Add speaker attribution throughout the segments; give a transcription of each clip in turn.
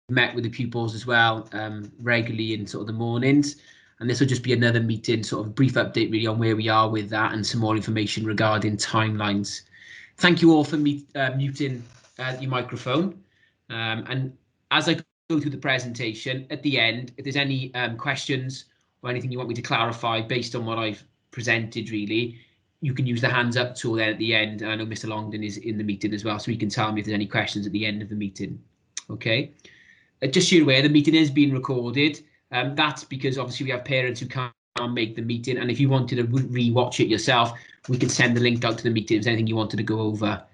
Speaker 1: met with the pupils as well regularly in sort of the mornings, and this will just be another meeting, sort of brief update really on where we are with that and some more information regarding timelines. Thank you all for muting your microphone, and as I go through the presentation at the end, if there's any questions or anything you want me to clarify based on what I've presented, really, you can use the hands up tool there at the end. I know Mr. Longden is in the meeting as well, so he can tell me if there's any questions at the end of the meeting. Okay, just so you're aware, the meeting is being recorded. That's because obviously we have parents who can't make the meeting, and if you wanted to re-watch it yourself, we can send the link out to the meeting if there's anything you wanted to go over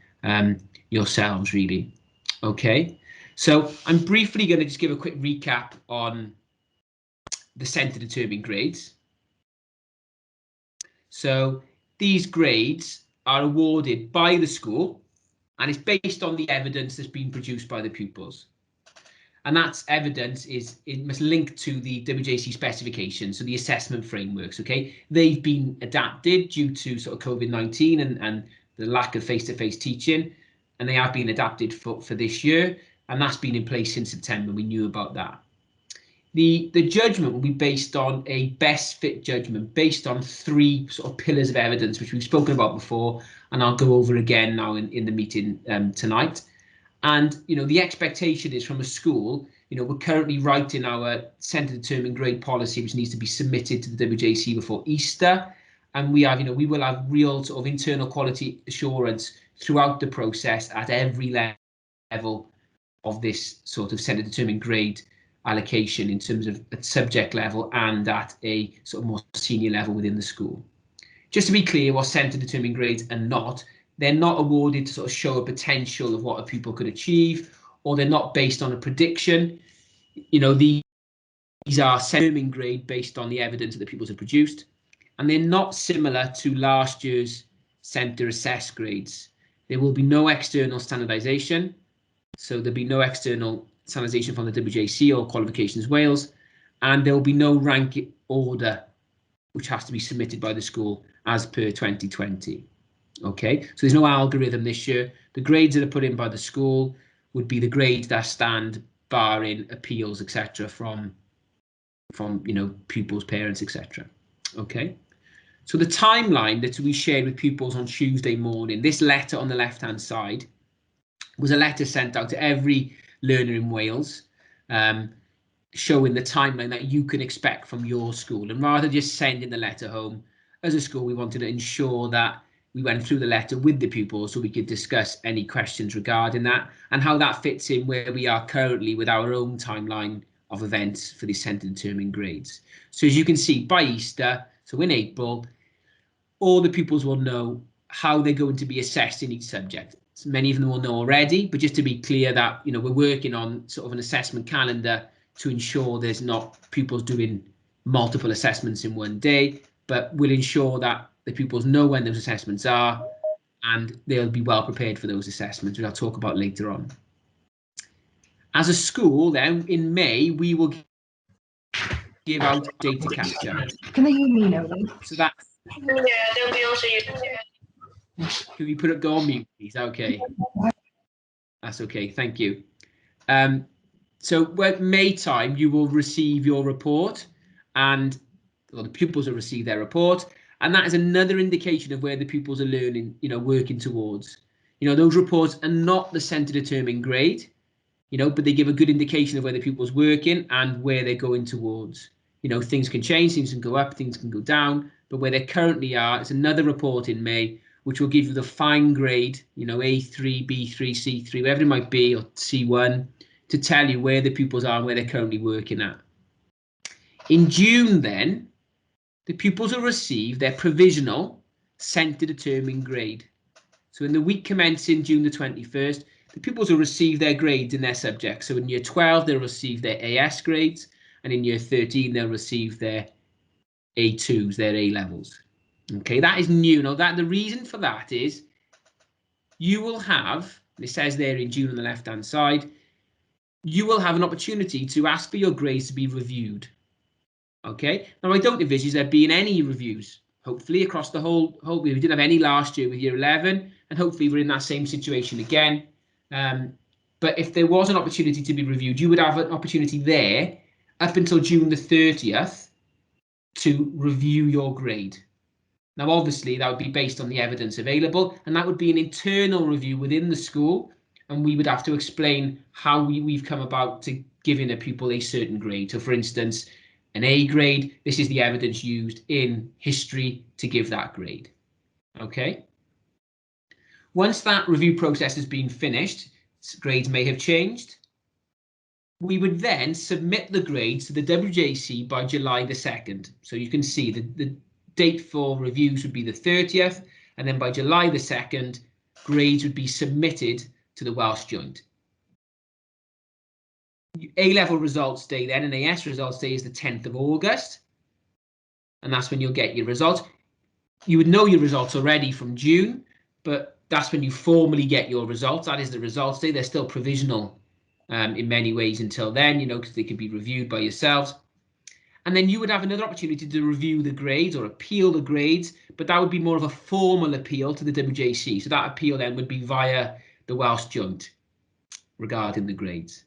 Speaker 1: yourselves, really. Okay, so I'm briefly going to just give a quick recap on the centre determined grades. So these grades are awarded by the school, and it's based on the evidence that's been produced by the pupils. And that's evidence it must link to the WJC specifications, so the assessment frameworks. Okay, they've been adapted due to sort of COVID-19 and the lack of face-to-face teaching, and they have been adapted for this year, and that's been in place since September. We knew about that. The judgment will be based on a best fit judgment based on 3 sort of pillars of evidence, which we've spoken about before, and I'll go over again now in the meeting tonight. And, you know, the expectation is from a school, you know, we're currently writing our centre determined grade policy, which needs to be submitted to the WJC before Easter. And we have, you know, we will have real sort of internal quality assurance throughout the process at every level of this sort of centre determined grade allocation, in terms of at subject level and at a sort of more senior level within the school. Just to be clear, what centre determined grades are not, they're not awarded to sort of show a potential of what a pupil could achieve, or they're not based on a prediction. You know, these are centre determined grade based on the evidence that the pupils have produced, and they're not similar to last year's centre assessed grades. There will be no external standardisation, so there'll be no external standardisation from the WJC or Qualifications Wales, and there will be no rank order which has to be submitted by the school as per 2020. Okay, so there's no algorithm this year. The grades that are put in by the school would be the grades that stand barring appeals, etc., from you know, pupils, parents, etc. Okay, so the timeline that we shared with pupils on Tuesday morning, this letter on the left hand side was a letter sent out to every learner in Wales, showing the timeline that you can expect from your school. And rather than just sending the letter home, as a school, we wanted to ensure that we went through the letter with the pupils so we could discuss any questions regarding that and how that fits in where we are currently with our own timeline of events for the centre determined grades. So as you can see, by Easter, so in April, all the pupils will know how they're going to be assessed in each subject. So many of them will know already, but just to be clear that, you know, we're working on sort of an assessment calendar to ensure there's not pupils doing multiple assessments in one day, but we'll ensure that the pupils know when those assessments are and they'll be well prepared for those assessments, which I'll talk about later on. As a school, then, in May, we will give out data capture.
Speaker 2: Can they hear me now?
Speaker 1: So that's...
Speaker 3: Yeah, they'll be also using it.
Speaker 1: Can we put it, go on mute, please? Okay. That's okay, thank you. So at May time, you will receive your report, and well, the pupils will receive their report, and that is another indication of where the pupils are learning, you know, working towards. You know, those reports are not the centre determined grade, you know, but they give a good indication of where the pupils working and where they're going towards. You know, things can change, things can go up, things can go down, but where they currently are, it's another report in May, which will give you the fine grade, you know, A3, B3, C3, whatever it might be, or C1, to tell you where the pupils are and where they're currently working at. In June, then, the pupils will receive their provisional centre determined grade. So in the week commencing June the 21st, the pupils will receive their grades in their subjects. So in year 12, they'll receive their AS grades, and in year 13, they'll receive their A2s, their A levels. Okay, that is new. Now, that the reason for that is you will have, it says there in June on the left-hand side, you will have an opportunity to ask for your grades to be reviewed. Okay, now I don't envisage there being any reviews, hopefully across the whole, we didn't have any last year with year 11, and hopefully we're in that same situation again. But if there was an opportunity to be reviewed, you would have an opportunity there up until June the 30th to review your grade. Now, obviously, that would be based on the evidence available, and that would be an internal review within the school, and we would have to explain how we've come about to giving a pupil a certain grade. So, for instance, an A grade, this is the evidence used in history to give that grade. Okay. Once that review process has been finished, grades may have changed. We would then submit the grades to the WJC by July the 2nd. So you can see the date for reviews would be the 30th, and then by July the 2nd, grades would be submitted to the Welsh Joint. A-level results day then, NAAs results day is the 10th of August, and that's when you'll get your results. You would know your results already from June, but that's when you formally get your results. That is the results day. They're still provisional in many ways until then, you know, because they could be reviewed by yourselves. And then you would have another opportunity to review the grades or appeal the grades, but that would be more of a formal appeal to the WJC. So that appeal then would be via the Welsh Joint regarding the grades.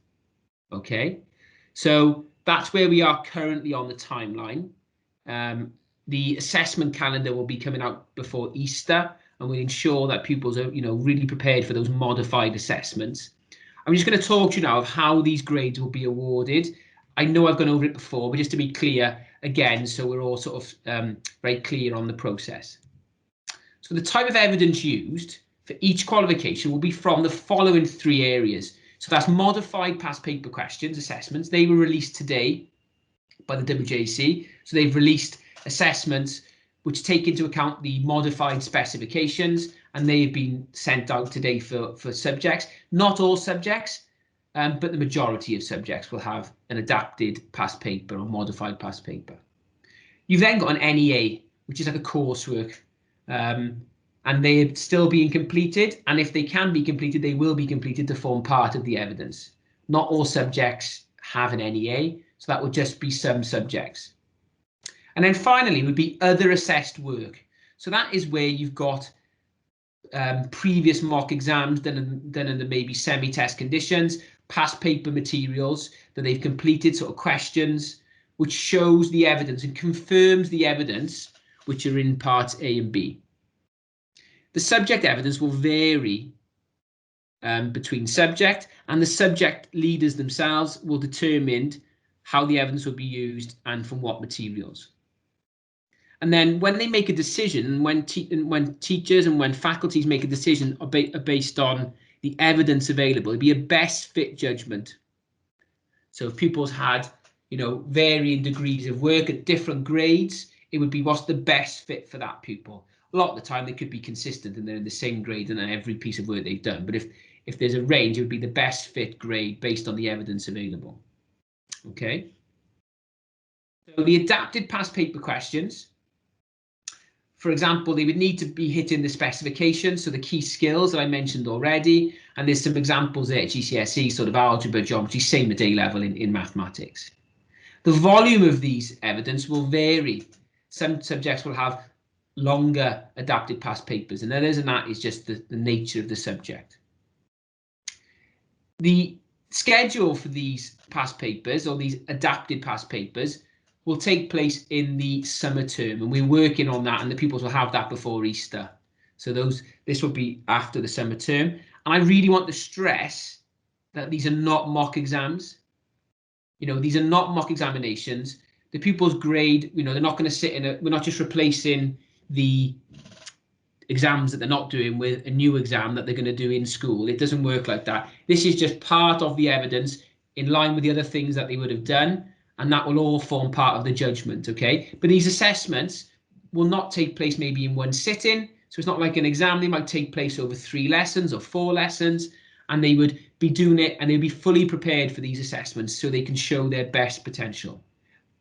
Speaker 1: Okay, so that's where we are currently on the timeline. The assessment calendar will be coming out before Easter, and we'll ensure that pupils are, you know, really prepared for those modified assessments. I'm just going to talk to you now of how these grades will be awarded. I know I've gone over it before, but just to be clear again, so we're all sort of very clear on the process. So the type of evidence used for each qualification will be from the following three areas. So that's modified past paper questions, assessments. They were released today by the WJC. So they've released assessments which take into account the modified specifications, and they've been sent out today for subjects. Not all subjects, but the majority of subjects will have an adapted past paper or modified past paper. You've then got an NEA, which is like a coursework, and they're still being completed. And if they can be completed, they will be completed to form part of the evidence. Not all subjects have an NEA, so that would just be some subjects. And then finally would be other assessed work. So that is where you've got previous mock exams done under maybe semi-test conditions, past paper materials that they've completed, sort of questions, which shows the evidence and confirms the evidence which are in parts A and B. The subject evidence will vary between subject, and the subject leaders themselves will determine how the evidence will be used and from what materials. And then when they make a decision, when teachers and when faculties make a decision are based on the evidence available, it'd be a best fit judgment. So if pupils had, you know, varying degrees of work at different grades, it would be what's the best fit for that pupil. A lot of the time they could be consistent and they're in the same grade in every piece of work they've done. But if there's a range, it would be the best fit grade based on the evidence available. Okay. So the adapted past paper questions, for example, they would need to be hitting the specifications, so the key skills that I mentioned already, and there's some examples there at GCSE, sort of algebra, geometry, same at A-level in mathematics. The volume of these evidence will vary. Some subjects will have longer adapted past papers, and others, and that is just the nature of the subject. The schedule for these past papers, or these adapted past papers, will take place in the summer term, and we're working on that, and the pupils will have that before Easter. So this will be after the summer term. And I really want to stress that these are not mock exams. You know, these are not mock examinations. The pupils' grade, you know, they're not going to sit in we're not just replacing the exams that they're not doing with a new exam that they're going to do in school. It doesn't work like that. This is just part of the evidence in line with the other things that they would have done, and that will all form part of the judgment, okay? But these assessments will not take place maybe in one sitting, so it's not like an exam. They might take place over 3 lessons or 4 lessons, and they would be doing it, and they'll be fully prepared for these assessments so they can show their best potential.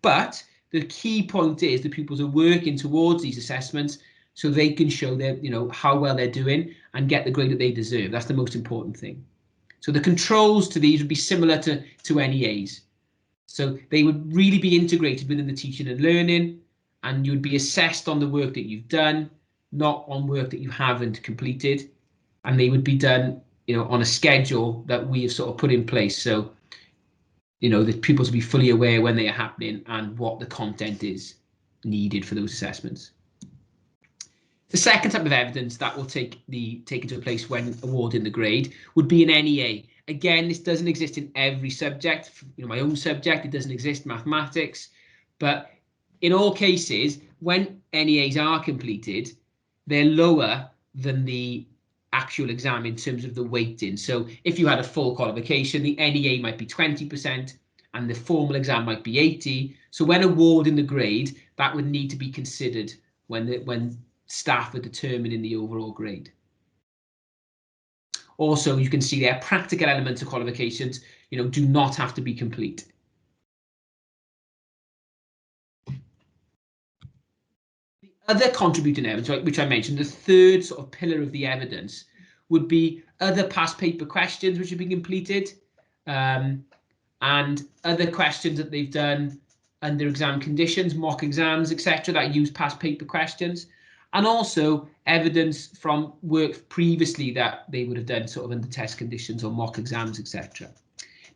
Speaker 1: But the key point is the pupils are working towards these assessments so they can show their, you know, how well they're doing and get the grade that they deserve. That's the most important thing. So the controls to these would be similar to NEAs. So they would really be integrated within the teaching and learning, and you would be assessed on the work that you've done, not on work that you haven't completed. And they would be done on a schedule that we have sort of put in place. So, the pupils will be fully aware when they are happening and what the content is needed for those assessments. The second type of evidence that will take into place when awarding the grade would be an NEA. Again, this doesn't exist in every subject. My own subject, it doesn't exist in mathematics, but in all cases, when NEAs are completed, they're lower than the actual exam in terms of the weighting. So if you had a full qualification, the NEA might be 20% and the formal exam might be 80. So when awarding the grade, that would need to be considered when staff are determining the overall grade. Also, you can see there practical elements of qualifications, do not have to be complete. The other contributing evidence, which I mentioned, the third sort of pillar of the evidence, would be other past paper questions which have been completed, and other questions that they've done under exam conditions, mock exams, etc., that use past paper questions, and also evidence from work previously that they would have done sort of under test conditions or mock exams, etc.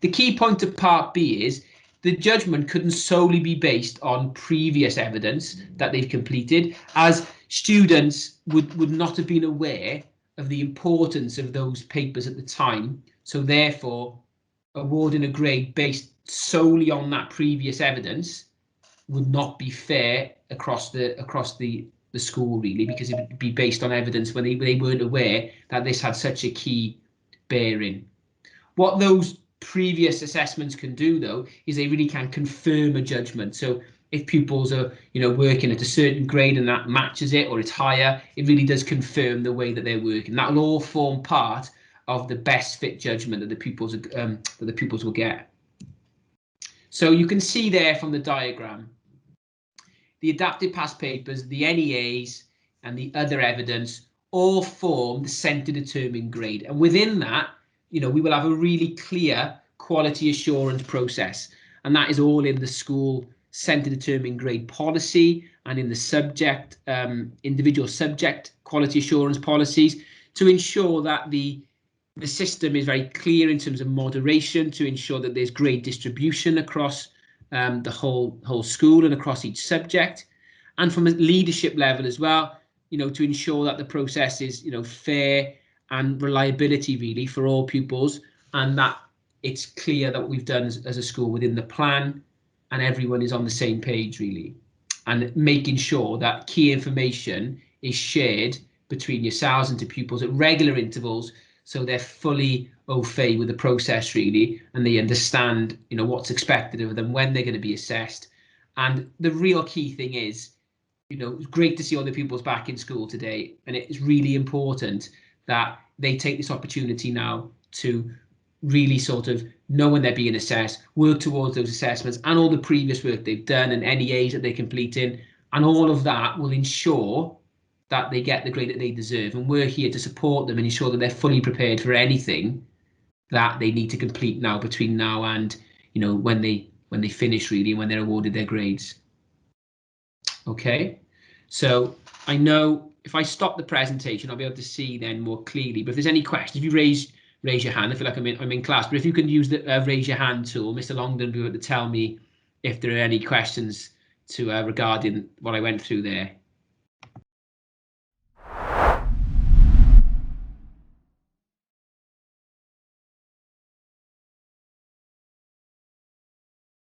Speaker 1: The key point of Part B is the judgment couldn't solely be based on previous evidence that they've completed, as students would not have been aware of the importance of those papers at the time. So therefore, awarding a grade based solely on that previous evidence would not be fair across the school, really, because it would be based on evidence when they weren't aware that this had such a key bearing. What those previous assessments can do, though, is they really can confirm a judgment. So if pupils are working at a certain grade and that matches it, or it's higher, it really does confirm the way that they're working. That will all form part of the best fit judgment that the pupils will get. So you can see there from the diagram, the adapted past papers, the NEAs, and the other evidence all form the centre determined grade. And within that, we will have a really clear quality assurance process. And that is all in the school centre determined grade policy and in the subject, individual subject quality assurance policies, to ensure that the system is very clear in terms of moderation, to ensure that there's grade distribution across the whole school and across each subject, and from a leadership level as well, to ensure that the process is fair and reliability really for all pupils, and that it's clear that what we've done as a school within the plan and everyone is on the same page really, and making sure that key information is shared between yourselves and to pupils at regular intervals, so they're fully au fait with the process really, and they understand what's expected of them when they're going to be assessed. And the real key thing is, it's great to see all the pupils back in school today, and it's really important that they take this opportunity now to really sort of know when they're being assessed, work towards those assessments and all the previous work they've done and NEAs that they're completing, and all of that will ensure that they get the grade that they deserve. And we're here to support them and ensure that they're fully prepared for anything that they need to complete now between now and when they finish really, when they're awarded their grades. Okay, so I know if I stop the presentation, I'll be able to see then more clearly. But if there's any questions, if you raise your hand, I feel like I'm in class. But if you can use the raise your hand tool, Mr. Longdon will be able to tell me if there are any questions to regarding what I went through there.